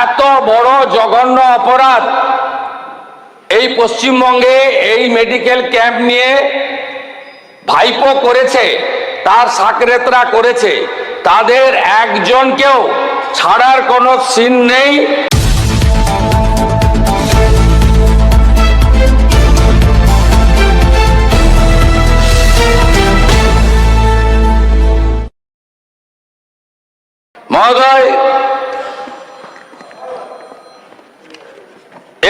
এত বড় জঘন্য অপরাধ এই পশ্চিমবঙ্গে এই মেডিকেল ক্যাম্প নিয়ে ভাইপো করেছে, তার সাকরেতরা করেছে, তাদের একজনকেও ছাড়ার কোনো সিন নেই। মহোদয়,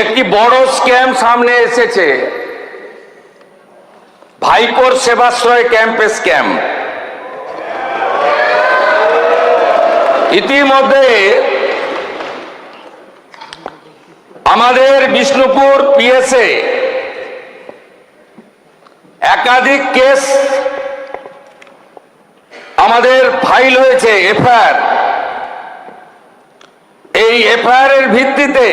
একটি বড় স্ক্যাম সামনে এসেছে, ভাইপোর সেবাশ্রয় ক্যাম্পে স্ক্যাম। ইতিমধ্যে আমাদের বিষ্ণুপুর পিএসএ একাধিক কেস আমাদের ফাইল হয়েছে, এফআইআর। এই এফআইআর এর ভিত্তিতে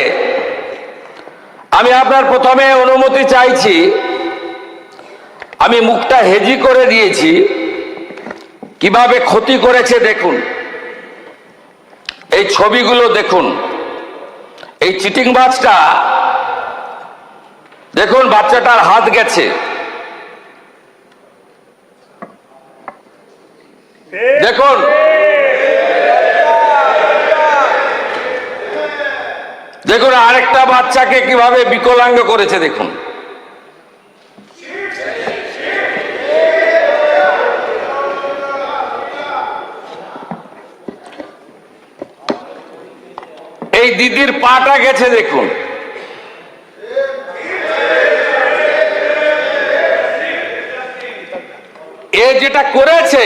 আমি আপনার প্রথমে অনুমতি চাইছি, আমি মুখটা হেজি করে দিয়েছি, কিভাবে ক্ষতি করেছে দেখুন, এই ছবিগুলো দেখুন। এই চিটিংবাজটা দেখুন, বাচ্চাটার হাত গেছে, দেখুন। দেখুন আরেকটা বাচ্চাকে কিভাবে বিকলাঙ্গ করেছে দেখুন। এই দিদির পাটা গেছে দেখুন। এ যেটা করেছে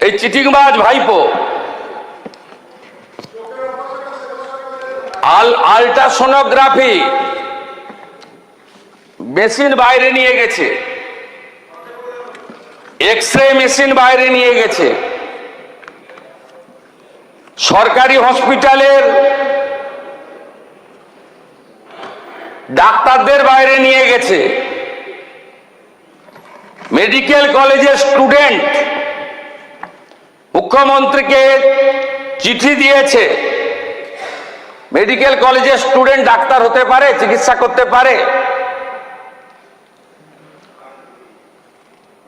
এই চিটিংবাজ ভাইপো, আল্ট্রাসোনোগ্রাফি মেশিন বাইরে নিয়ে গেছে, এক্সরে মেশিন বাইরে নিয়ে গেছে, সরকারি হসপিটালের ডাক্তারদের বাইরে নিয়ে গেছে, মেডিকেল কলেজের স্টুডেন্ট মুখ্যমন্ত্রীকে চিঠি দিয়েছে। মেডিকেল কলেজের স্টুডেন্ট ডাক্তার হতে পারে, চিকিৎসা করতে পারে?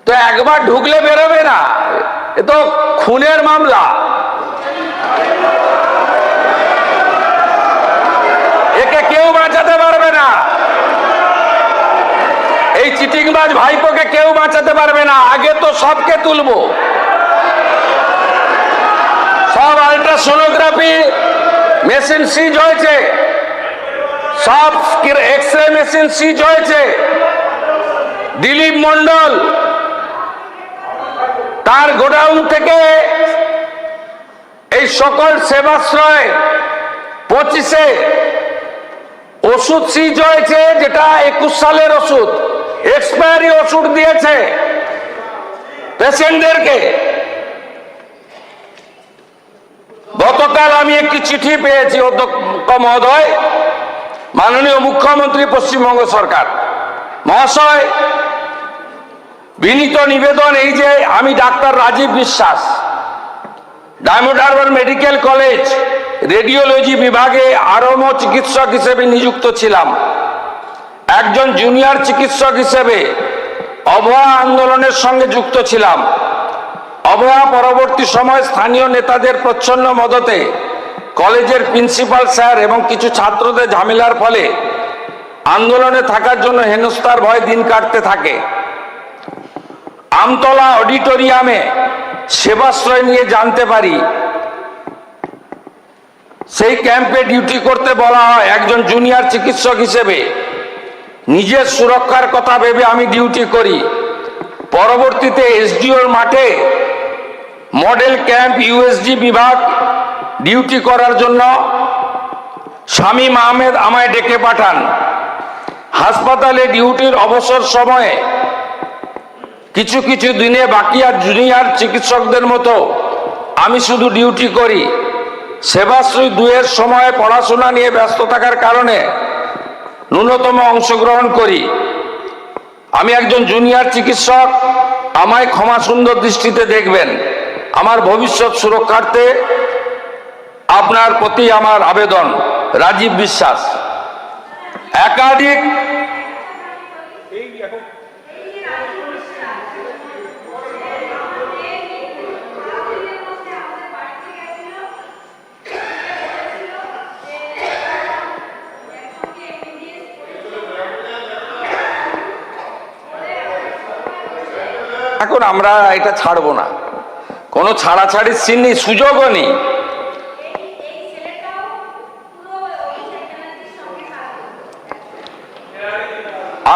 তো একবার ঢুকলে বেরোবে না, এ তো খুনের মামলা। একে কেউ বাঁচাতে পারবে না, এই চিটিংবাজ ভাইপোকে কেউ বাঁচাতে পারবে না। আগে তো সবকে তুলবো, সব আল্ট্রাসোনোগ্রাফি মেশিন সিজ হয়েছে, সব এক্সরে মেশিন সিজ হয়েছে। দিলীপ মন্ডল তার গোডাউন থেকে এই সকল সেবাশ্রয় 25-এ ওষুধ সিজ হয়েছে, যেটা 21 সালের ওষুধ, এক্সপায়ারি ওষুধ দিয়েছে পেশেন্টদেরকে। গতকাল আমি একটি চিঠি পেয়েছি অধ্যক্ষ মহোদয়, মাননীয় মুখ্যমন্ত্রী পশ্চিমবঙ্গ সরকার মহাশয়, বিনীত নিবেদন এই যে আমি ডাক্তার রাজীব বিশ্বাস, diamond Harbour medical college radiology বিভাগে আরম্ভ চিকিৎসক হিসেবে নিযুক্ত ছিলাম। একজন জুনিয়র চিকিৎসক হিসেবে অভয়া আন্দোলনের সঙ্গে যুক্ত ছিলাম। অভয়া পরবর্তী সময় স্থানীয় নেতাদের প্রচ্ছন্ন মদতে কলেজের প্রিন্সিপাল স্যার এবং কিছু ছাত্রদের ঝামেলার ফলে আন্দোলনে থাকার জন্য হেনস্থার ভয় দিন কাটতে থাকে। আমতলা অডিটোরিয়ামে সেবাশ্রয় নিয়ে জানতে পারি, সেই ক্যাম্পে ডিউটি করতে বলা হয়। একজন জুনিয়র চিকিৎসক হিসেবে নিজের সুরক্ষার কথা ভেবে আমি ডিউটি করি। পরবর্তীতে এসডিওর মাঠে মডেল ক্যাম্প ইউএসজি বিভাগ ডিউটি করার জন্য শামীম আহমেদ আমায় ডেকে পাঠান। হাসপাতালে ডিউটির অবসর সময়ে কিছু কিছু দিনে বাকি আর জুনিয়র চিকিৎসকদের মতো আমি শুধু ডিউটি করি। সেবাশ্রী 2-এর সময় পড়াশোনা নিয়ে ব্যস্ত থাকার কারণে ন্যূনতম অংশগ্রহণ করি। আমি একজন জুনিয়র চিকিৎসক, আমায় ক্ষমা সুন্দর দৃষ্টিতে দেখবেন। আমার ভবিষ্যৎ সুরক্ষার্থে আপনার প্রতি আমার আবেদন, রাজীব বিশ্বাস। একাধিক এখন আমরা এটা ছাড়বো না, কোনো ছাড়াছাড়ির সিন নেই, সুযোগও নেই।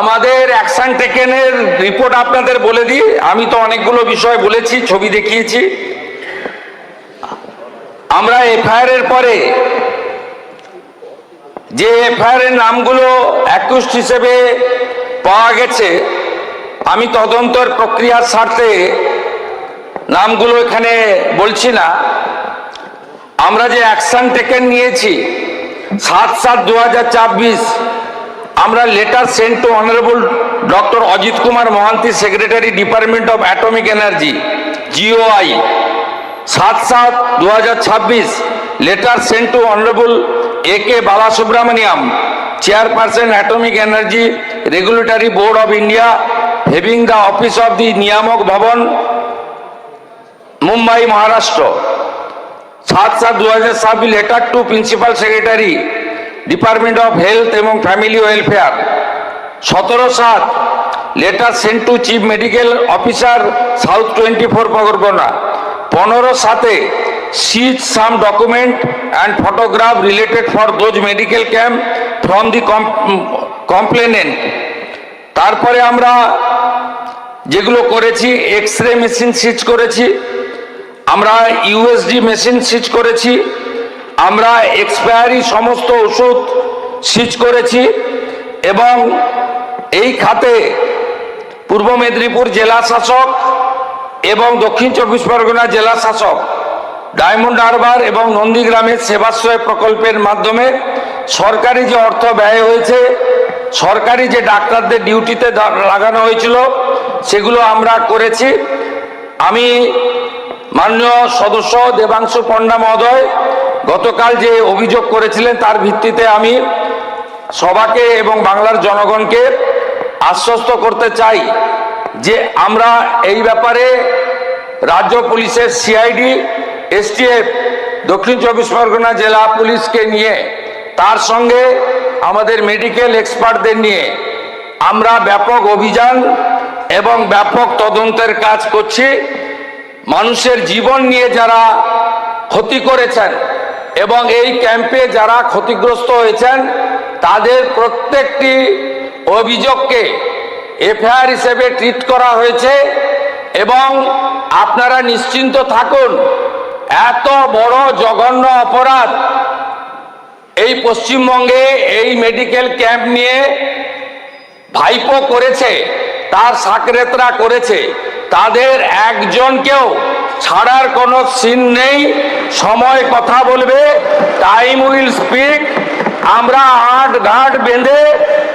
আমাদের অ্যাকশন টেকেনের রিপোর্ট আপনাদের বলে দিই। আমি তো অনেকগুলো বিষয় বলেছি, ছবি দেখিয়েছি। আমরা এফআইআর এর পরে যে এফআইআর এর নামগুলো অ্যাকিউজড হিসেবে পাওয়া গেছে, আমি তদন্তের প্রক্রিয়ার স্বার্থে নামগুলো এখানে বলছি না। আমরা যে অ্যাকশন টেকেন নিয়েছি 7/7/2024, আমরা letter sent to honourable doctor Ajit Kumar Mohanty, secretary department of atomic energy, GOI। 7/7/2026, letter sent to honourable AK Balasubramaniam, chairperson atomic energy regulatory board of India, having the office of the Niyamak Bhavan, Mumbai, Maharashtra. 7/7/2026, letter to principal secretary department of health এবং family welfare. 17/7, letter sent to chief medical officer, south 24 Parganas. 15/7, seize some document and photograph related for those medical camp from the complainant. তারপরে আমরা যেগুলো করেছি, X-ray machine সিজ করেছি, আমরা USD machine সিজ করেছি, আমরা expiry সমস্ত ওষুধ সিজ করেছি। এবং এই খাতে পূর্ব মেদিনীপুর জেলা শাসক এবং দক্ষিণ 24 পরগনা জেলা শাসক ডায়মন্ড হারবার এবং নন্দীগ্রামের সেবাশ্রয় প্রকল্পের মাধ্যমে সরকারি যে অর্থ ব্যয় হয়েছে, সরকারি যে ডাক্তারদের ডিউটিতে লাগানো হয়েছিল, সেগুলো আমরা করেছি। আমি মাননীয় সদস্য দেবাংশু পণ্ডা মহোদয় গতকাল যে অভিযোগ করেছিলেন, তার ভিত্তিতে আমি সবাকে এবং বাংলার জনগণকে আশ্বস্ত করতে চাই যে আমরা এই ব্যাপারে রাজ্য পুলিশের CID, STF, দক্ষিণ 24 পরগনা জেলা পুলিশকে নিয়ে, তার সঙ্গে আমাদের মেডিকেল এক্সপার্টদের নিয়ে আমরা ব্যাপক অভিযান এবং ব্যাপক তদন্তের কাজ করছি। মানুষের জীবন নিয়ে যারা ক্ষতি করেছেন এবং এই ক্যাম্পে যারা ক্ষতিগ্রস্ত হয়েছেন, তাদের প্রত্যেকটি অভিযোগকে FIR হিসেবে ট্রিট করা হয়েছে। এবং আপনারা নিশ্চিন্ত থাকুন, এত বড় জঘন্য অপরাধ এই পশ্চিমবঙ্গে এই মেডিকেল ক্যাম্প নিয়ে ভাইপো করেছে, তার সাকরেতরা করেছে, তাদের একজনকেও ছাড়ার কোনো সিন নেই। সময় কথা বলবে, টাইম উইল স্পিক। আমরা আট ঘাট বেঁধে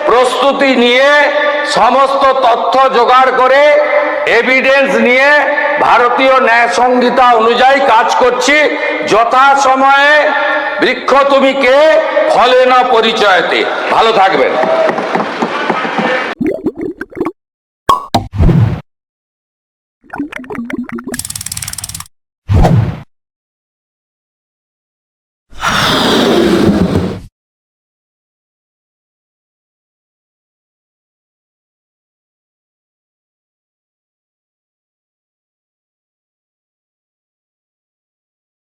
প্রস্তুতি নিয়ে সমস্ত তথ্য জোগাড় করে এভিডেন্স নিয়ে ভারতীয় ন্যায় সংহিতা অনুযায়ী কাজ করছি। যথাসময়ে বৃক্ষ তুমি কে, ফলে না পরিচয়তে। ভালো থাকবেন।